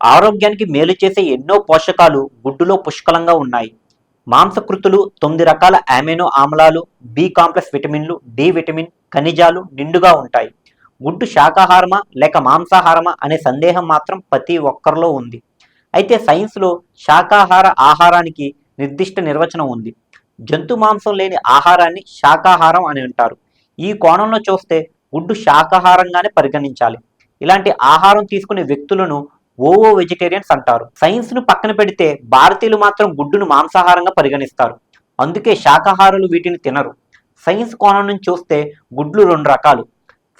ఆరోగ్యానికి మేలు చేసే ఎన్నో పోషకాలు గుడ్డులో పుష్కలంగా ఉన్నాయి. మాంసకృతులు, 9 రకాల అమైనో ఆమ్లాలు, బి కాంప్లెక్స్ విటమిన్లు, డి విటమిన్, ఖనిజాలు నిండుగా ఉంటాయి. గుడ్డు శాకాహారమా లేక మాంసాహారమా అనే సందేహం మాత్రం ప్రతి ఒక్కరిలో ఉంది. అయితే సైన్స్లో శాకాహార ఆహారానికి నిర్దిష్ట నిర్వచనం ఉంది. జంతు మాంసం లేని ఆహారాన్ని శాకాహారం అని అంటారు. ఈ కోణంలో చూస్తే గుడ్డు శాకాహారంగానే పరిగణించాలి. ఇలాంటి ఆహారం తీసుకునే వ్యక్తులను ఓవో వెజిటేరియన్స్ అంటారు. సైన్స్ ను పక్కన పెడితే భారతీయులు మాత్రం గుడ్డును మాంసాహారంగా పరిగణిస్తారు. అందుకే శాకాహారులు వీటిని తినరు. సైన్స్ కోణం నుంచి చూస్తే గుడ్లు 2 రకాలు: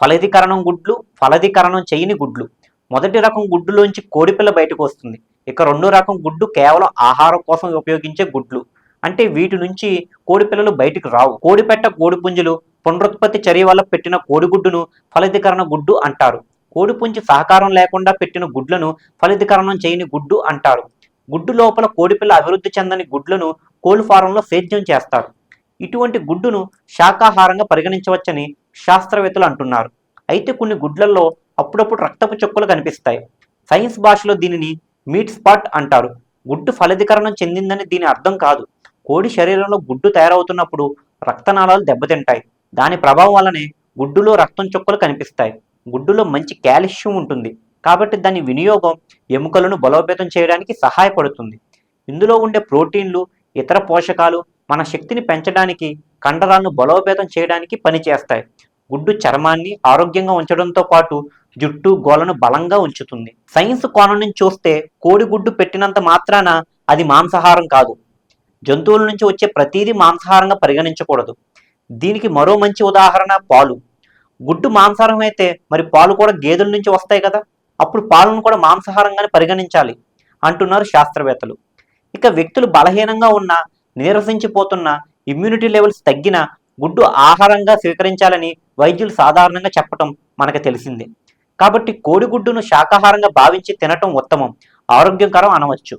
ఫలదీకరణం గుడ్లు, ఫలదీకరణం చేయని గుడ్లు. మొదటి రకం గుడ్డులోంచి కోడిపిల్ల బయటకు వస్తుంది. ఇక రెండో రకం గుడ్డు కేవలం ఆహారం కోసం ఉపయోగించే గుడ్లు. అంటే వీటి నుంచి కోడిపిల్లలు బయటకు రావు. కోడిపెట్ట, కోడిపుంజులు పునరుత్పత్తి చర్య వల్ల పెట్టిన కోడిగుడ్డును ఫలదీకరణ గుడ్డు అంటారు. కోడిపుంజి సహకారం లేకుండా పెట్టిన గుడ్లను ఫలదీకరణం చేయని గుడ్డు అంటారు. గుడ్డు లోపల కోడిపిల్ల అభివృద్ధి చెందని గుడ్లను కోళ్ల ఫారంలో సేద్యం చేస్తారు. ఇటువంటి గుడ్డును శాకాహారంగా పరిగణించవచ్చని శాస్త్రవేత్తలు అంటున్నారు. అయితే కొన్ని గుడ్లలో అప్పుడప్పుడు రక్తపు చుక్కలు కనిపిస్తాయి. సైన్స్ భాషలో దీనిని మీట్ స్పాట్ అంటారు. గుడ్డు ఫలదీకరణం చెందిందని దీని అర్థం కాదు. కోడి శరీరంలో గుడ్డు తయారవుతున్నప్పుడు రక్తనాళాలు దెబ్బతింటాయి. దాని ప్రభావం వల్లనే గుడ్డులో రక్తం చుక్కలు కనిపిస్తాయి. గుడ్డులో మంచి కాల్షియం ఉంటుంది కాబట్టి దాని వినియోగం ఎముకలను బలోపేతం చేయడానికి సహాయపడుతుంది. ఇందులో ఉండే ప్రోటీన్లు, ఇతర పోషకాలు మన శక్తిని పెంచడానికి, కండరాలను బలోపేతం చేయడానికి పనిచేస్తాయి. గుడ్డు చర్మాన్ని ఆరోగ్యంగా ఉంచడంతో పాటు జుట్టు, గోళ్లను బలంగా ఉంచుతుంది. సైన్స్ కోణం నుంచి చూస్తే కోడిగుడ్డు పెట్టినంత మాత్రాన అది మాంసాహారం కాదు. జంతువుల నుంచి వచ్చే ప్రతిదీ మాంసాహారంగా పరిగణించకూడదు. దీనికి మరో మంచి ఉదాహరణ పాలు. గుడ్డు మాంసాహారం అయితే మరి పాలు కూడా గేదెల నుంచి వస్తాయి కదా, అప్పుడు పాలను కూడా మాంసాహారంగానే పరిగణించాలి అంటున్నారు శాస్త్రవేత్తలు. ఇక వ్యక్తులు బలహీనంగా ఉన్న, నీరసించిపోతున్న, ఇమ్యూనిటీ లెవెల్స్ తగ్గిన గుడ్డు ఆహారంగా స్వీకరించాలని వైద్యులు సాధారణంగా చెప్పటం మనకు తెలిసిందే. కాబట్టి కోడిగుడ్డును శాకాహారంగా భావించి తినటం ఉత్తమం, ఆరోగ్యకరం అనవచ్చు.